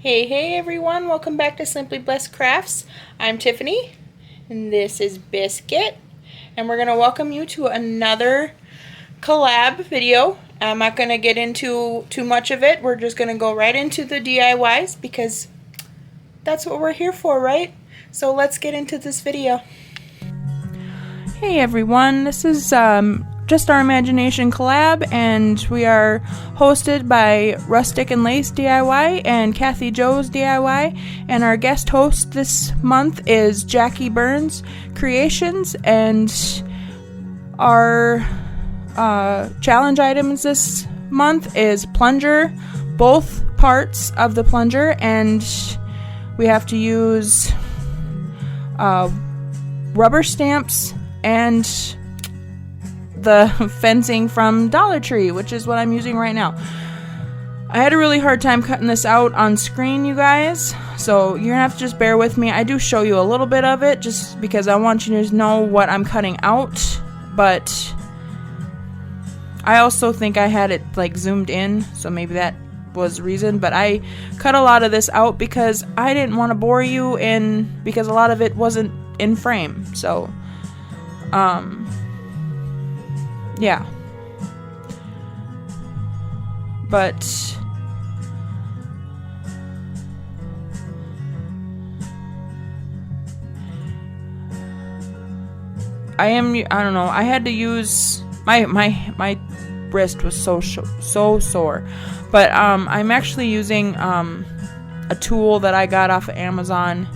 Hey everyone, welcome back to Simply Blessed Crafts. I'm Tiffany and this is Biscuit, and we're going to welcome you to another collab video. I'm not going to get into too much of it. We're just going to go right into the DIYs because that's what we're here for, right? So let's get into this video. Hey everyone, this is just our imagination collab, and we are hosted by Rustic and Lace DIY and Kathy Joe's DIY, and our guest host this month is Jackie Burns Creations, and our challenge items this month is plunger, both parts of the plunger, and we have to use rubber stamps and the fencing from Dollar Tree, which is what I'm using right now. I had a really hard time cutting this out on screen, you guys, so you're gonna have to just bear with me. I do show you a little bit of it just because I want you to know what I'm cutting out, but I also think I had it like zoomed in, so maybe that was the reason, but I cut a lot of this out because I didn't want to bore you because a lot of it wasn't in frame, so yeah. But I don't know, I had to use my wrist was so sore. But I'm actually using a tool that I got off of Amazon.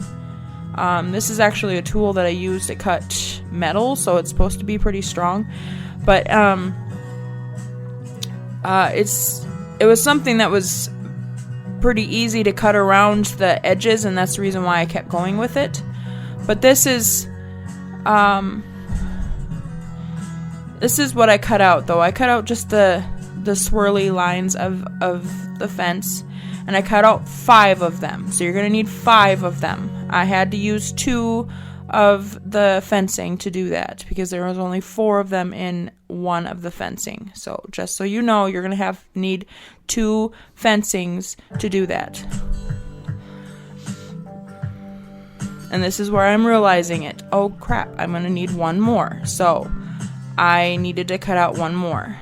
This is actually a tool that I use to cut metal, so it's supposed to be pretty strong. But it was something that was pretty easy to cut around the edges, and that's the reason why I kept going with it. But this is what I cut out, though. I cut out just the swirly lines of the fence, and I cut out 5 of them. So you're gonna need 5 of them. I had to use 2 of the fencing to do that because there was only 4 of them in one of the fencing. So just so you know, you're gonna need 2 fencings to do that. And this is where I'm realizing it. Oh crap, I'm gonna need 1 more. So I needed to cut out 1 more.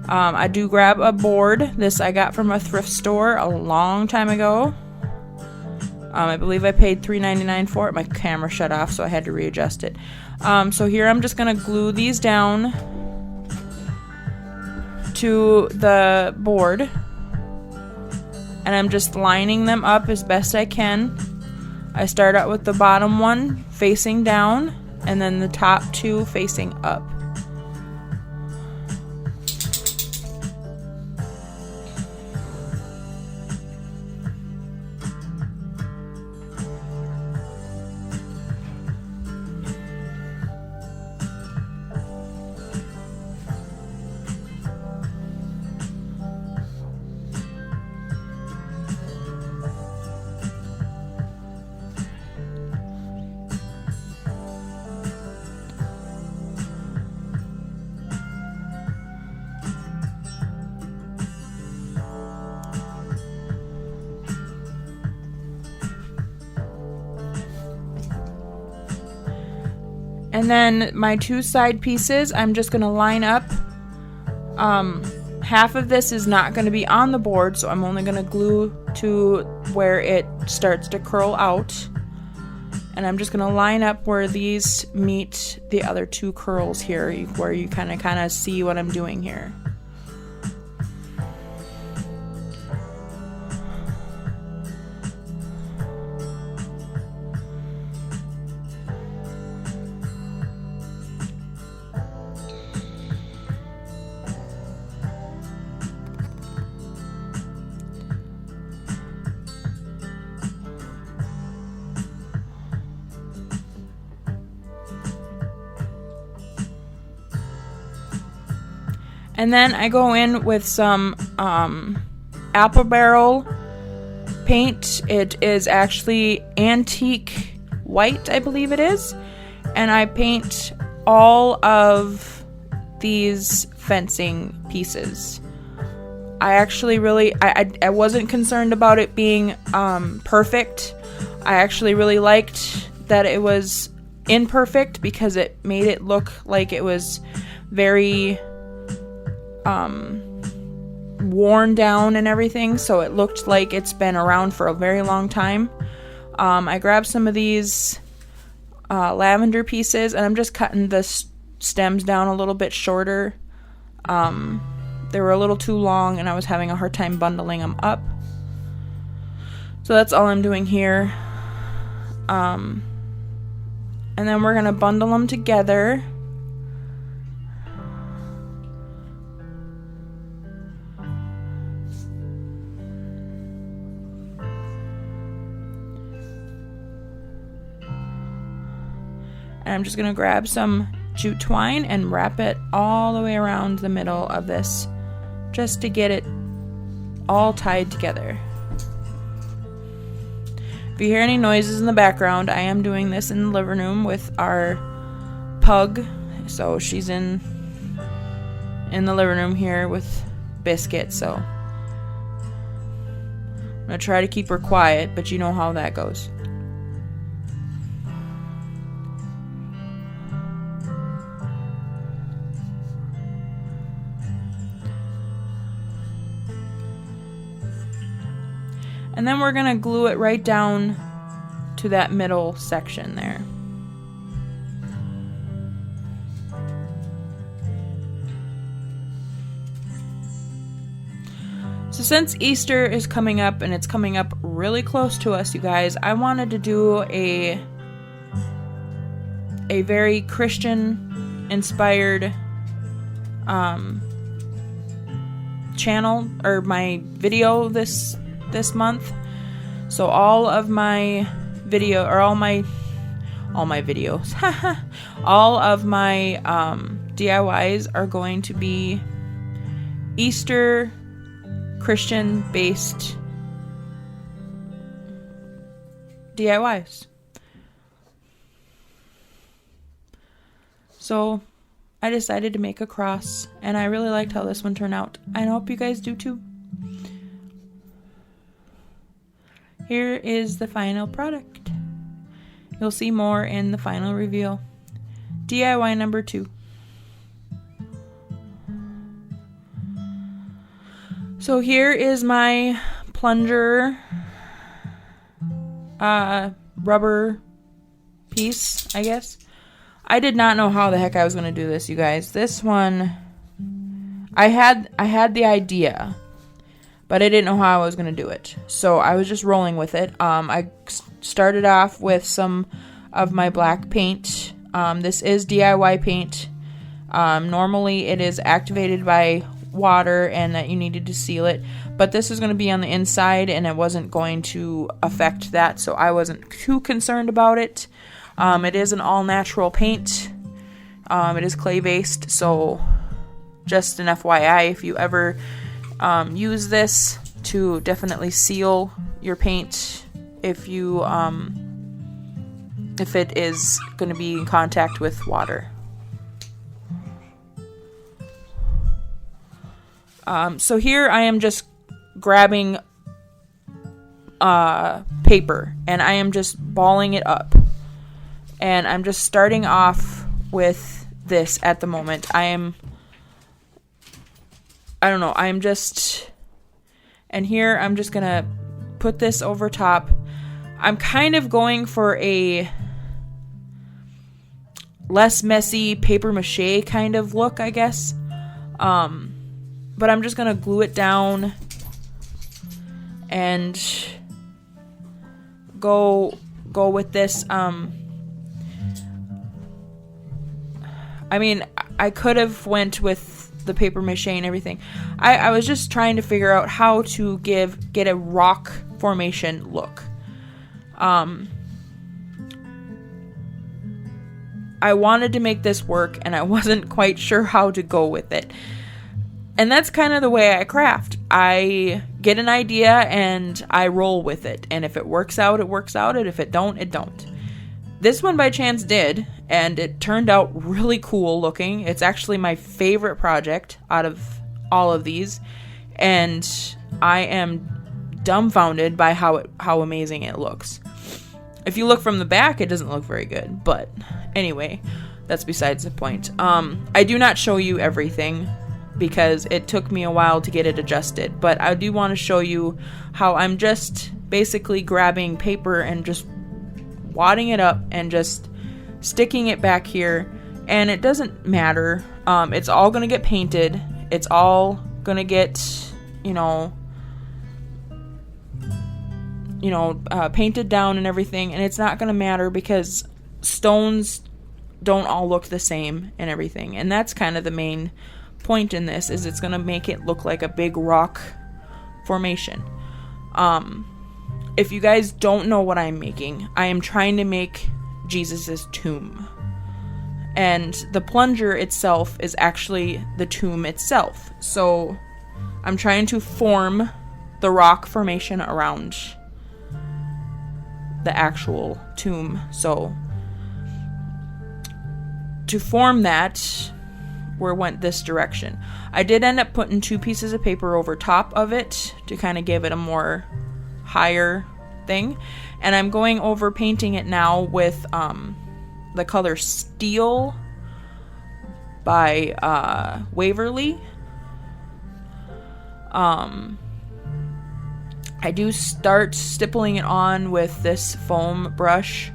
I do grab a board. This I got from a thrift store a long time ago. I believe I paid $3.99 for it. My camera shut off, so I had to readjust it. So here I'm just going to glue these down to the board. And I'm just lining them up as best I can. I start out with the bottom one facing down, and then the top 2 facing up. And then my 2 side pieces, I'm just going to line up. Half of this is not going to be on the board, so I'm only going to glue to where it starts to curl out. And I'm just going to line up where these meet the other 2 curls here, where you kind of see what I'm doing here. And then I go in with some apple barrel paint. It is actually antique white, I believe it is. And I paint all of these fencing pieces. I actually really, I wasn't concerned about it being perfect. I actually really liked that it was imperfect because it made it look like it was very worn down and everything, so it looked like it's been around for a very long time. I grabbed some of these lavender pieces, and I'm just cutting the stems down a little bit shorter. They were a little too long, and I was having a hard time bundling them up. So that's all I'm doing here. And then we're going to bundle them together. And I'm just going to grab some jute twine and wrap it all the way around the middle of this, just to get it all tied together. If you hear any noises in the background, I am doing this in the living room with our pug. So she's in the living room here with Biscuit, so I'm going to try to keep her quiet, but you know how that goes. And then we're going to glue it right down to that middle section there. So since Easter is coming up, and it's coming up really close to us, you guys, I wanted to do a very Christian inspired channel, or my video this month. So all of my video, or all my videos, all of my DIYs are going to be Easter Christian based DIYs. So I decided to make a cross, and I really liked how this one turned out. I hope you guys do too. Here is the final product. You'll see more in the final reveal. DIY number 2. So here is my plunger rubber piece, I guess. I did not know how the heck I was going to do this, you guys. This one, I had the idea, but I didn't know how I was going to do it. So I was just rolling with it. I started off with some of my black paint. This is DIY paint. Normally it is activated by water and that you needed to seal it. But this is going to be on the inside, and it wasn't going to affect that. So I wasn't too concerned about it. It is an all-natural paint. It is clay-based. So just an FYI, if you ever use this, to definitely seal your paint if you if it is going to be in contact with water. So here I am just grabbing paper, and I am just balling it up, and I'm just starting off with this at the moment. And here I'm just gonna put this over top. I'm kind of going for a less messy paper mache kind of look, I guess. But I'm just gonna glue it down and go with this. I mean, I could have went with the paper mache and everything. I was just trying to figure out how to get a rock formation look. I wanted to make this work, and I wasn't quite sure how to go with it. And that's kind of the way I craft. I get an idea and I roll with it. And if it works out, it works out. And if it don't, it don't. This one by chance did, and it turned out really cool looking. It's actually my favorite project out of all of these. and I am dumbfounded by how amazing it looks. If you look from the back, it doesn't look very good, but anyway, that's besides the point. I do not show you everything because it took me a while to get it adjusted, but I do want to show you how I'm just basically grabbing paper and just wadding it up and just sticking it back here, and it doesn't matter. It's all gonna get painted. It's all gonna get, painted down and everything, and it's not gonna matter because stones don't all look the same and everything, and that's kind of the main point in this, is it's gonna make it look like a big rock formation. If you guys don't know what I'm making, I am trying to make Jesus's tomb, and the plunger itself is actually the tomb itself. So I'm trying to form the rock formation around the actual tomb. So to form that, we went this direction. I did end up putting 2 pieces of paper over top of it to kind of give it a more higher thing, and I'm going over painting it now with the color Steel by Waverly. I do start stippling it on with this foam brush.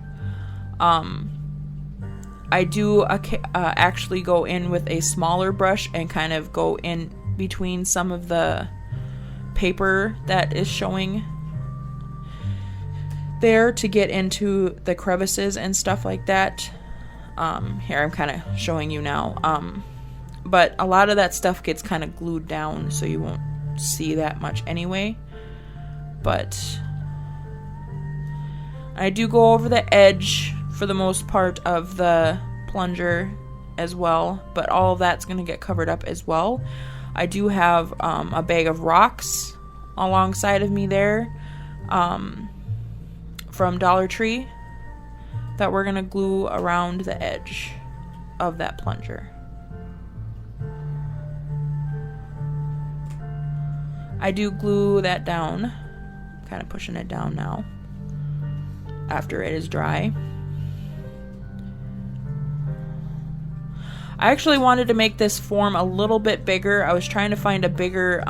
I do actually go in with a smaller brush and kind of go in between some of the paper that is showing there to get into the crevices and stuff like that. Here I'm kind of showing you now. But a lot of that stuff gets kind of glued down, so you won't see that much anyway. But I do go over the edge for the most part of the plunger as well, but all of that's going to get covered up as well. I do have a bag of rocks alongside of me there from Dollar Tree that we're going to glue around the edge of that plunger. I do glue that down, kind of pushing it down now after it is dry. I actually wanted to make this form a little bit bigger. I was trying to find a bigger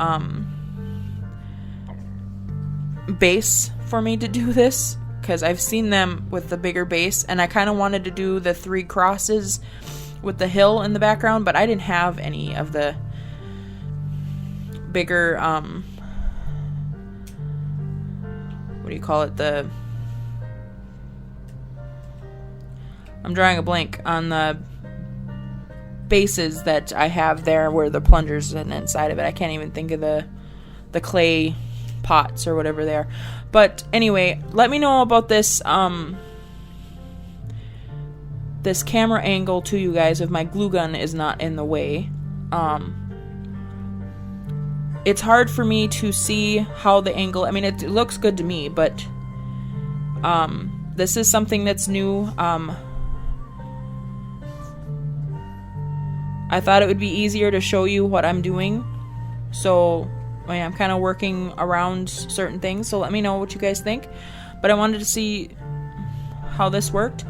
base for me to do this, because I've seen them with the bigger base, and I kind of wanted to do the 3 crosses with the hill in the background, but I didn't have any of the bigger what do you call it, I'm drawing a blank on the bases that I have there where the plunger's inside of it. I can't even think of the clay pots or whatever they are. But anyway, let me know about this this camera angle to you guys if my glue gun is not in the way. It's hard for me to see how the angle, I mean, it looks good to me, but this is something that's new. I thought it would be easier to show you what I'm doing, so I'm kind of working around certain things, so let me know what you guys think. But I wanted to see how this worked.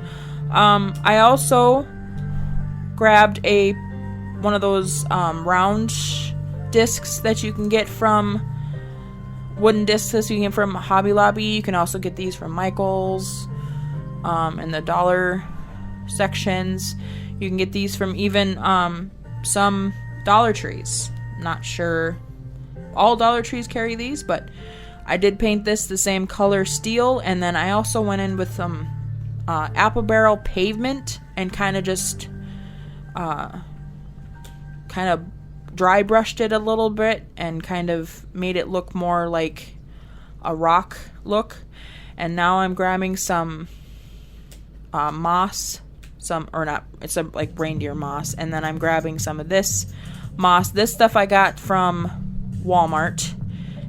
I also grabbed one of those round discs that you can get from wooden discs that you can get from Hobby Lobby. You can also get these from Michael's in the dollar sections. You can get these from even some Dollar Trees. Not sure all Dollar Trees carry these, but I did paint this the same color Steel, and then I also went in with some apple barrel pavement and kind of just kind of dry brushed it a little bit and kind of made it look more like a rock look. And now I'm grabbing some moss, it's like reindeer moss, and then I'm grabbing some of this moss. This stuff I got from Walmart,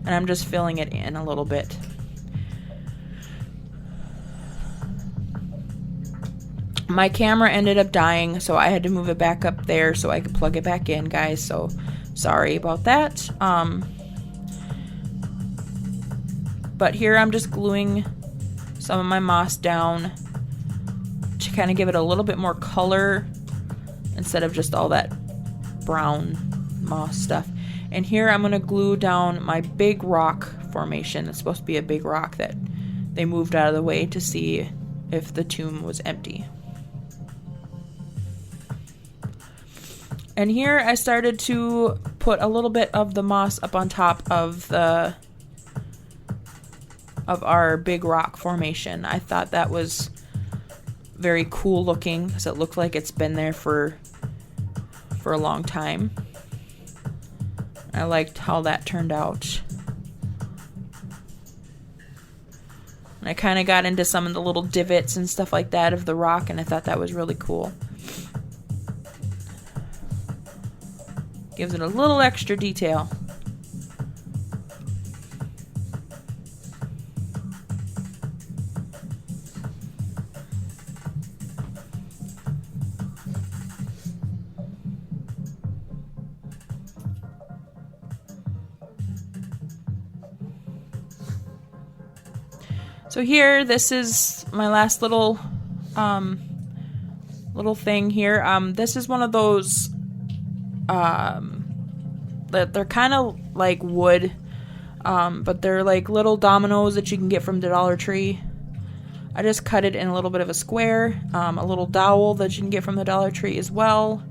and I'm just filling it in a little bit. My camera ended up dying, so I had to move it back up there so I could plug it back in, guys, so sorry about that. But here I'm just gluing some of my moss down to kind of give it a little bit more color instead of just all that brown moss stuff. And here I'm going to glue down my big rock formation. It's supposed to be a big rock that they moved out of the way to see if the tomb was empty. And here I started to put a little bit of the moss up on top of our big rock formation. I thought that was very cool looking because it looked like it's been there for a long time. I liked how that turned out. And I kind of got into some of the little divots and stuff like that of the rock, and I thought that was really cool. Gives it a little extra detail. So here, this is my last little thing here. This is one of those that they're kind of like wood, but they're like little dominoes that you can get from the Dollar Tree. I just cut it in a little bit of a square, a little dowel that you can get from the Dollar Tree as well.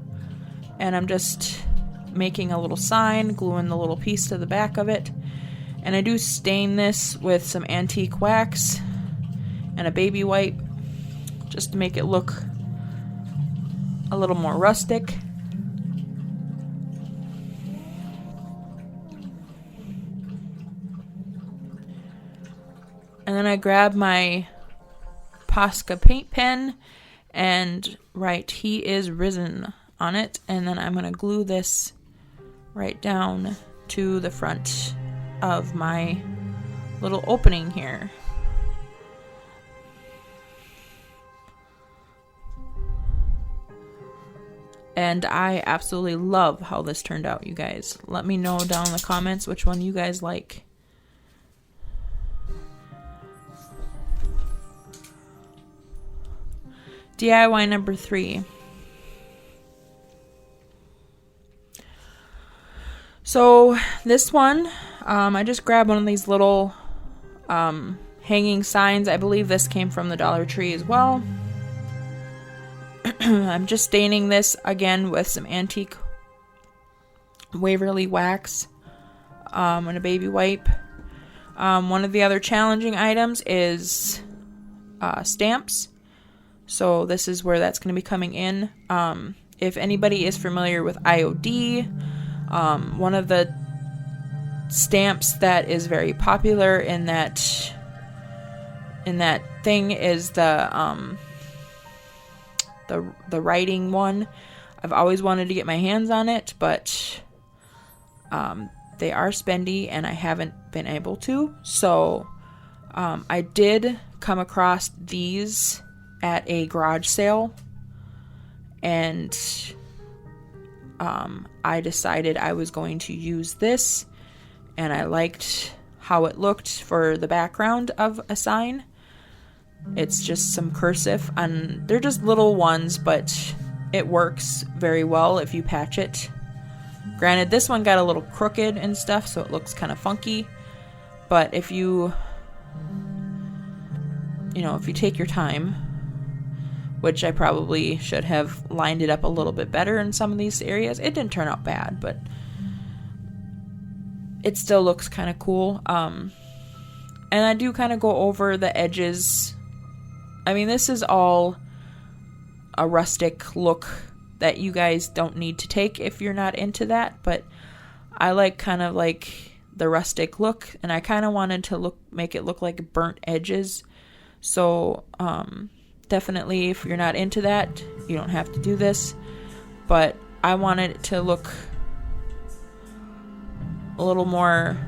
And I'm just making a little sign, gluing the little piece to the back of it. And I do stain this with some antique wax and a baby wipe just to make it look a little more rustic. And then I grab my Posca paint pen and write "He is risen" on it. And then I'm going to glue this right down to the front of my little opening here. And I absolutely love how this turned out, you guys. Let me know down in the comments which one you guys like. DIY number 3. So this one, I just grabbed one of these little hanging signs. I believe this came from the Dollar Tree as well. I'm just staining this again with some antique Waverly wax and a baby wipe. One of the other challenging items is stamps. So this is where that's going to be coming in. If anybody is familiar with IOD, one of the stamps that is very popular in that thing is the writing one. I've always wanted to get my hands on it, but they are spendy and I haven't been able to. So I did come across these at a garage sale, and I decided I was going to use this, and I liked how it looked for the background of a sign. It's just some cursive, and they're just little ones, but it works very well if you patch it. Granted, this one got a little crooked and stuff, so it looks kind of funky, but if you take your time, which I probably should have lined it up a little bit better in some of these areas. It didn't turn out bad, but it still looks kind of cool. And I do kind of go over the edges. I mean, this is all a rustic look that you guys don't need to take if you're not into that, but I like kind of like the rustic look, and I kind of wanted to make it look like burnt edges. So, definitely, if you're not into that, you don't have to do this. But I wanted it to look a little more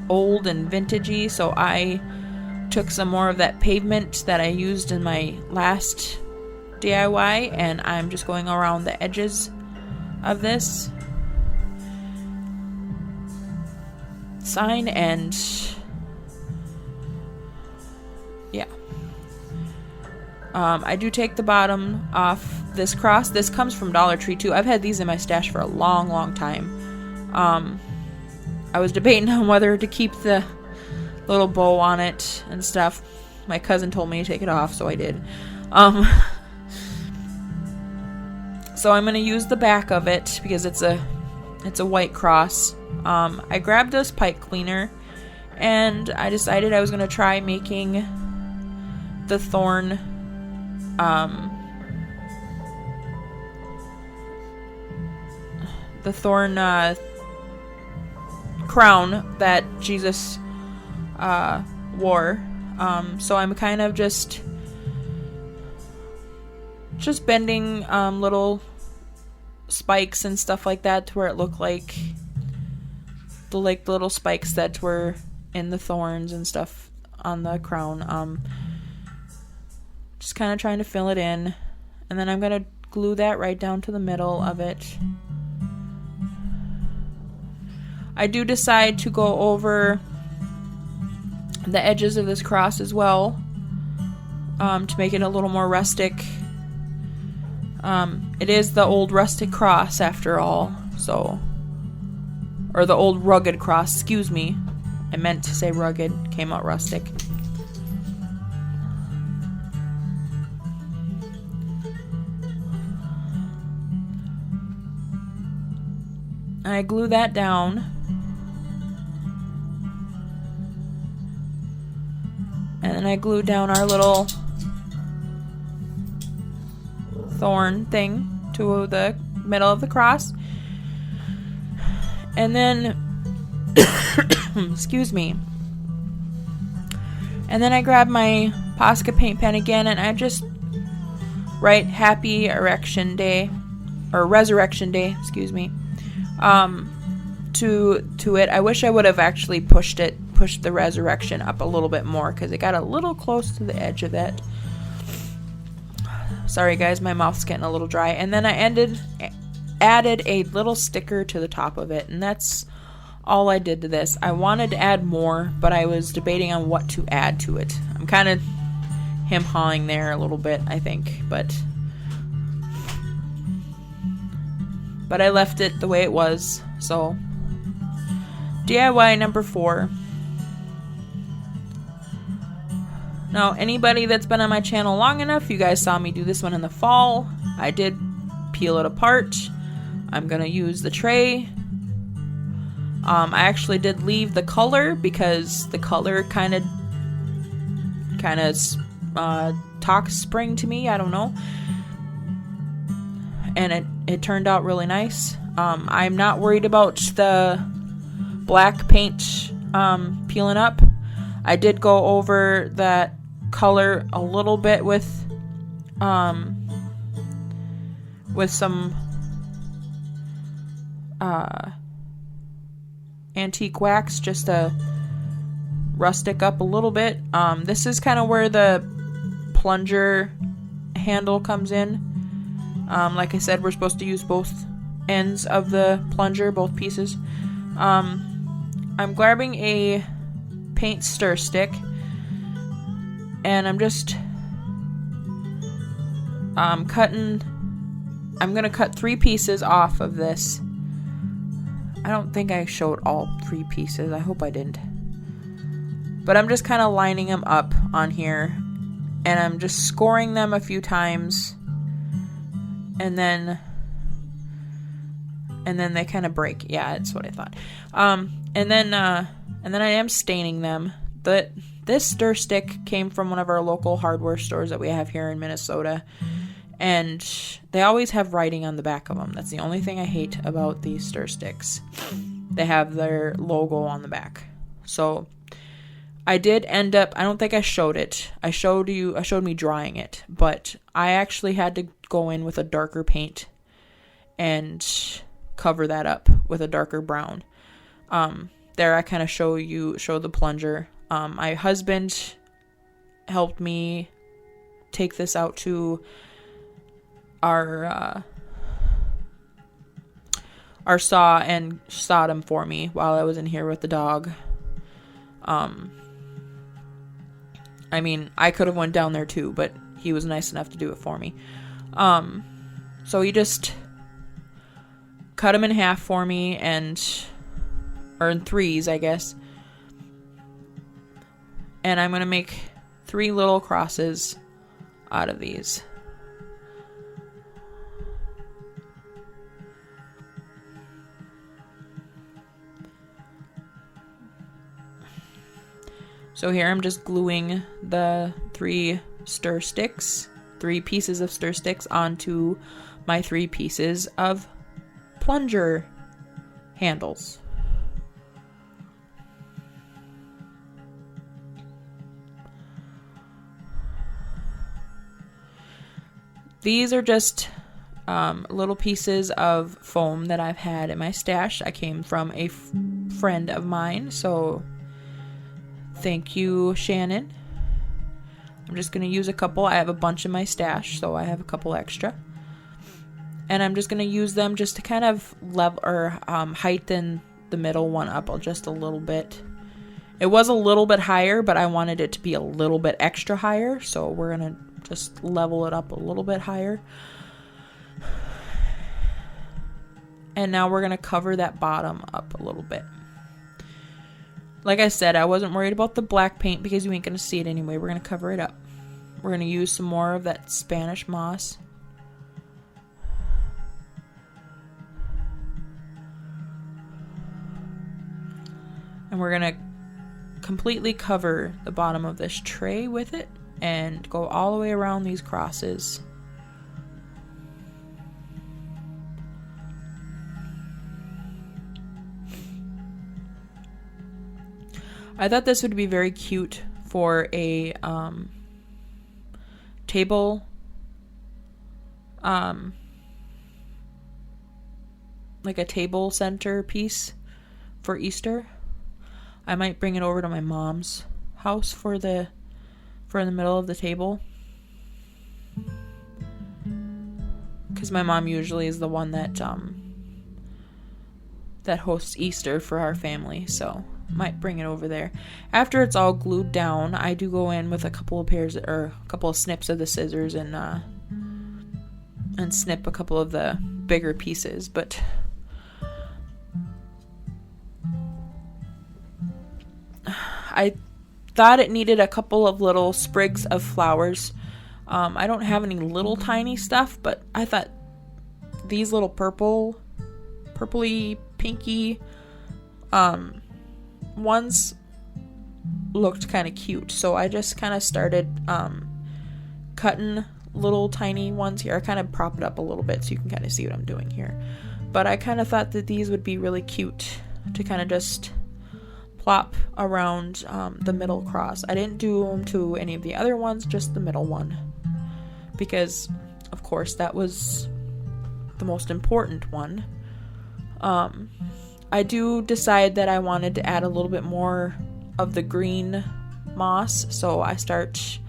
old and vintagey, so I took some more of that pavement that I used in my last DIY, and I'm just going around the edges of this sign and yeah. I do take the bottom off this cross. This comes from Dollar Tree too. I've had these in my stash for a long, long time. I was debating on whether to keep the little bow on it and stuff. My cousin told me to take it off, so I did. So I'm going to use the back of it because it's a white cross. I grabbed this pipe cleaner and I decided I was going to try making the thorn crown that Jesus wore. So I'm kind of just bending little spikes and stuff like that to where it looked like the little spikes that were in the thorns and stuff on the crown. Just kind of trying to fill it in, and then I'm gonna glue that right down to the middle of it. I do decide to go over the edges of this cross as well, to make it a little more rustic. It is the old rustic cross after all, so, or the old rugged cross, excuse me. I meant to say rugged, came out rustic. I glue that down. And then I glue down our little thorn thing to the middle of the cross. And then, excuse me. And then I grab my Posca paint pen again and I just write Happy Erection Day, or Resurrection Day, excuse me, to it. I wish I would have actually pushed the resurrection up a little bit more because it got a little close to the edge of that. Sorry guys, my mouth's getting a little dry. And then I added a little sticker to the top of it, and that's all I did to this. I wanted to add more, but I was debating on what to add to it. I'm kind of hem-hawing there a little bit, I think, but I left it the way it was. So DIY number 4. Now, anybody that's been on my channel long enough, you guys saw me do this one in the fall. I did peel it apart. I'm going to use the tray. I actually did leave the color because the color kind of talks spring to me. I don't know. And it turned out really nice. I'm not worried about the black paint peeling up. I did go over that color a little bit with some antique wax just to rustic up a little bit. This is kind of where the plunger handle comes in. Like I said, we're supposed to use both ends of the plunger, both pieces. I'm grabbing a paint stir stick and I'm just cutting. I'm gonna cut 3 pieces off of this. I don't think I showed all 3 pieces. I hope I didn't. But I'm just kind of lining them up on here, and I'm just scoring them a few times, and then they kind of break. Yeah, that's what I thought. And then I am staining them. This stir stick came from one of our local hardware stores that we have here in Minnesota, and they always have writing on the back of them. That's the only thing I hate about these stir sticks. They have their logo on the back. So I did end up, I don't think I showed it. I showed me drying it, but I actually had to go in with a darker paint and cover that up with a darker brown. There I kind of show the plunger. My husband helped me take this out to our saw and sawed them for me while I was in here with the dog. I mean, I could have went down there too, but he was nice enough to do it for me. So he just cut them in half for me, or in threes, I guess. And I'm going to make 3 little crosses out of these. So here I'm just gluing the 3 pieces of stir sticks onto my 3 pieces of plunger handles. These are just little pieces of foam that I've had in my stash. I came from a friend of mine, so thank you, Shannon. I'm just going to use a couple. I have a bunch in my stash, so I have a couple extra. And I'm just going to use them just to kind of level or heighten the middle one up just a little bit. It was a little bit higher, but I wanted it to be a little bit extra higher, so we're going to just level it up a little bit higher. And now we're going to cover that bottom up a little bit. Like I said, I wasn't worried about the black paint because you ain't going to see it anyway. We're going to cover it up. We're going to use some more of that Spanish moss. And we're going to completely cover the bottom of this tray with it and go all the way around these crosses. I thought this would be very cute for a table, like a table centerpiece for Easter. I might bring it over to my mom's house for in the middle of the table, because my mom usually is the one that hosts Easter for our family, so might bring it over there. After it's all glued down, I do go in with a couple of snips of the scissors and snip a couple of the bigger pieces, but I thought it needed a couple of little sprigs of flowers. I don't have any little tiny stuff, but I thought these little purpley, pinky ones looked kind of cute. So I just kind of started cutting little tiny ones here. I kind of prop it up a little bit so you can kind of see what I'm doing here. But I kind of thought that these would be really cute to kind of just plop around the middle cross. I didn't do them to any of the other ones, just the middle one, because of course that was the most important one. I do decide that I wanted to add a little bit more of the green moss, so I start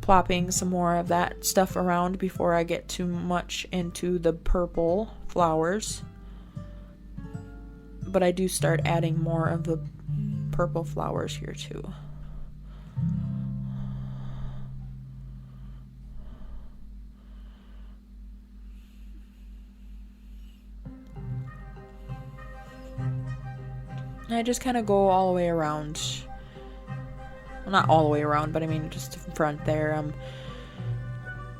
plopping some more of that stuff around before I get too much into the purple flowers. But I do start adding more of the purple flowers here too. I just kind of go all the way around. Well, not all the way around, but I mean just in front there.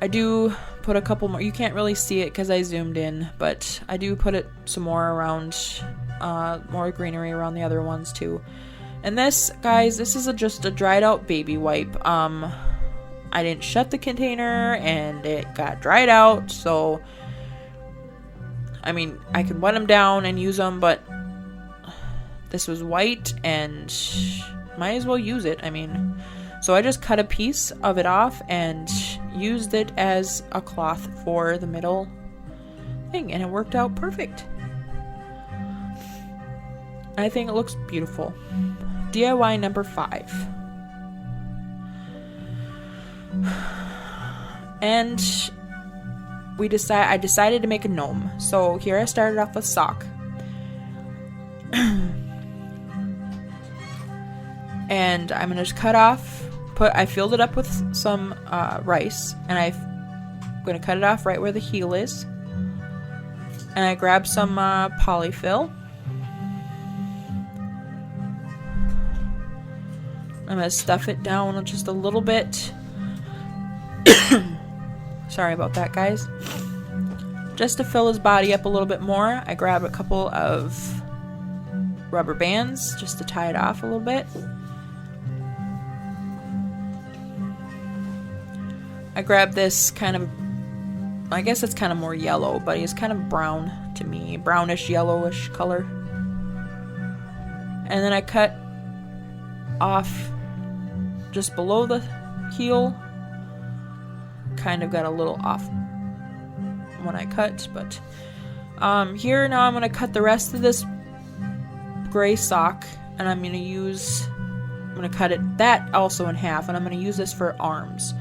I do put a couple more. You can't really see it because I zoomed in, but I do put it some more around, more greenery around the other ones too. And this, guys, this is just a dried out baby wipe. I didn't shut the container and it got dried out, so I mean I could wet them down and use them, but this was white and might as well use it. I mean, so I just cut a piece of it off and used it as a cloth for the middle thing, and it worked out perfect. I think it looks beautiful. DIY number 5. And I decided to make a gnome. So here I started off with sock. And I'm going to just cut off I filled it up with some rice, and I'm going to cut it off right where the heel is. And I grabbed some polyfill. I'm going to stuff it down just a little bit. Sorry about that, guys. Just to fill his body up a little bit more, I grabbed a couple of rubber bands just to tie it off a little bit. I grabbed this kind of, I guess it's kind of more yellow, but he's kind of brown to me, brownish yellowish color. And then I cut off just below the heel. Kind of got a little off when I cut, but here now I'm going to cut the rest of this gray sock, and I'm going to cut that also in half, and I'm going to use this for arms.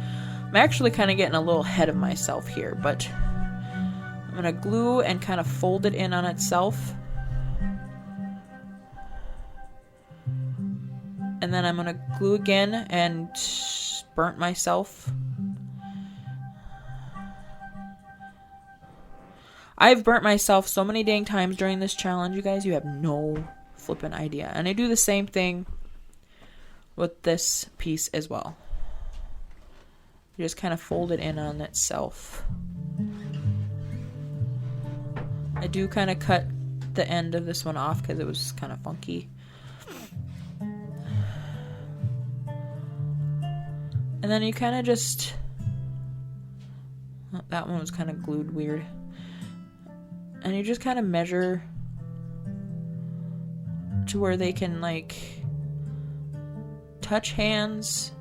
I'm actually kind of getting a little ahead of myself here, but I'm going to glue and kind of fold it in on itself. And then I'm going to glue again and burnt myself. I've burnt myself so many dang times during this challenge, you guys, you have no flippin' idea. And I do the same thing with this piece as well. You just kind of fold it in on itself. I do kind of cut the end of this one off because it was kind of funky. And then you kind of just... Oh, that one was kind of glued weird. And you just kind of measure to where they can, like, touch hands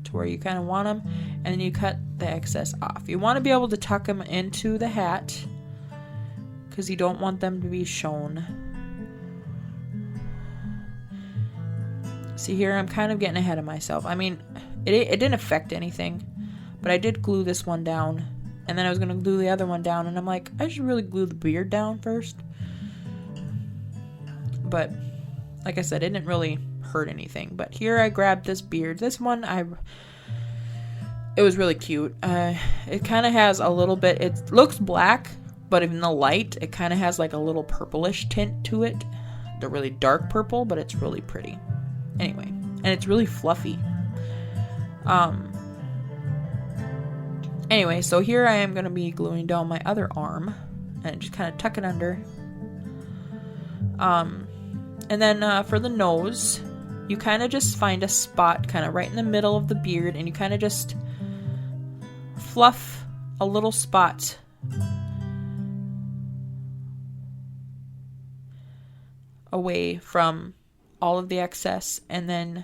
to where you kind of want them, and then you cut the excess off. You want to be able to tuck them into the hat because you don't want them to be shown. See here, I'm kind of getting ahead of myself. I mean, it didn't affect anything, but I did glue this one down, and then I was going to glue the other one down, and I'm like, I should really glue the beard down first. But like I said, it didn't really hurt anything. But here I grabbed this beard. This one, it was really cute. It kind of has a little bit, it looks black, but in the light, it kind of has like a little purplish tint to it. The really dark purple, but it's really pretty. Anyway, and it's really fluffy. Anyway, so here I am going to be gluing down my other arm and just kind of tuck it under. And then for the nose, you kind of just find a spot kind of right in the middle of the beard, and you kind of just fluff a little spot away from all of the excess, and then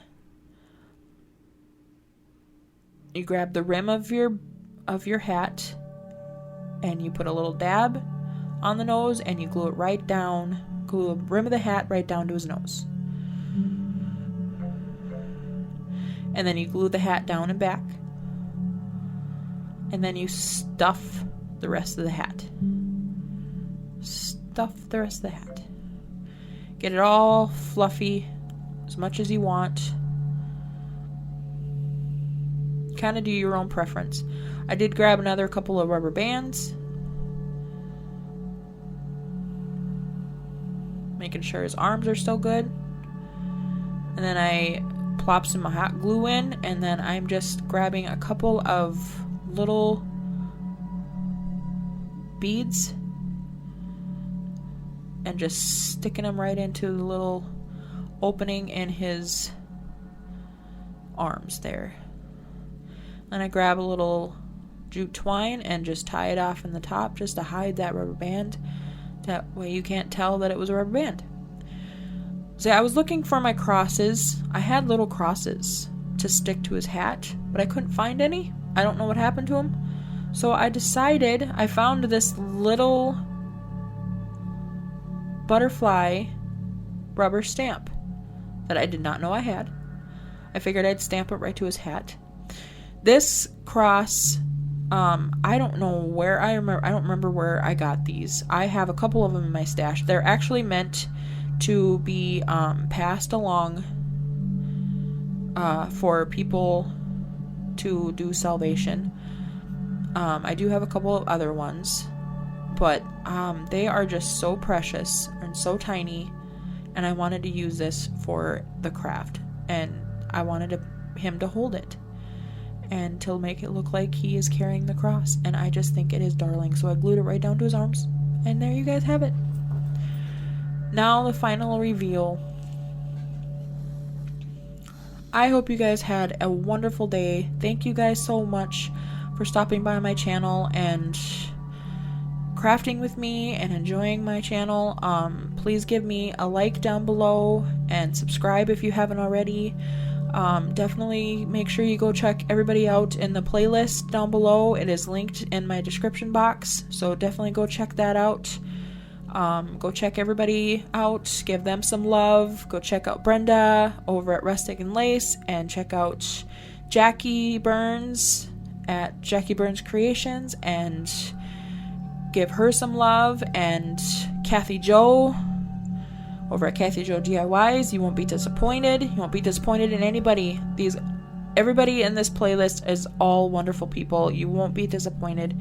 you grab the rim of your hat and you put a little dab on the nose and you glue it right down, glue the rim of the hat right down to his nose. And then you glue the hat down and back. And then you stuff the rest of the hat. Stuff the rest of the hat. Get it all fluffy as much as you want. Kind of do your own preference. I did grab another couple of rubber bands, making sure his arms are still good. And then I plop some hot glue in, and then I'm just grabbing a couple of little beads and just sticking them right into the little opening in his arms there. Then I grab a little jute twine and just tie it off in the top just to hide that rubber band. That way you can't tell that it was a rubber band. See, I was looking for my crosses. I had little crosses to stick to his hat, but I couldn't find any. I don't know what happened to him. So I decided, I found this little butterfly rubber stamp that I did not know I had. I figured I'd stamp it right to his hat. This cross, I don't know where I don't remember where I got these. I have a couple of them in my stash. They're actually meant to be passed along for people to do salvation. I do have a couple of other ones, but they are just so precious and so tiny, and I wanted to use this for the craft, and I wanted him to hold it and to make it look like he is carrying the cross, and I just think it is darling, so I glued it right down to his arms, and there you guys have it. Now the final reveal. I hope you guys had a wonderful day. Thank you guys so much for stopping by my channel and crafting with me and enjoying my channel. Please give me a like down below and subscribe if you haven't already. Definitely make sure you go check everybody out in the playlist down below. It is linked in my description box, so definitely go check that out. Go check everybody out, give them some love. Go check out Brenda over at Rustic and Lace, and check out Jackie Burns at Jackie Burns Creations and give her some love, and Kathy Joe over at Kathy Joe DIYs. You won't be disappointed. You won't be disappointed in anybody. Everybody in this playlist is all wonderful people. You won't be disappointed.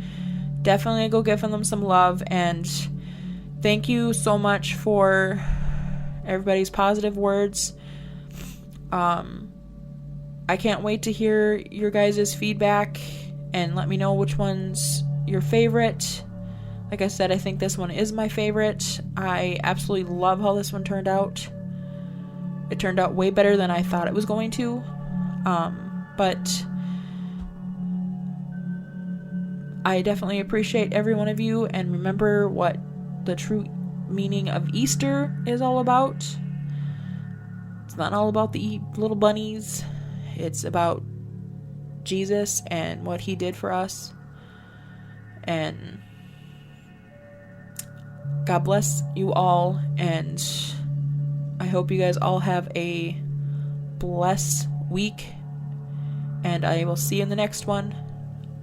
Definitely go give them some love, and thank you so much for everybody's positive words. I can't wait to hear your guys' feedback and let me know which one's your favorite. Like I said, I think this one is my favorite. I absolutely love how this one turned out. It turned out way better than I thought it was going to. But I definitely appreciate every one of you, and remember what the true meaning of Easter is all about. It's not all about the little bunnies. It's about Jesus and what he did for us. And God bless you all, and I hope you guys all have a blessed week, and I will see you in the next one.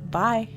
Bye.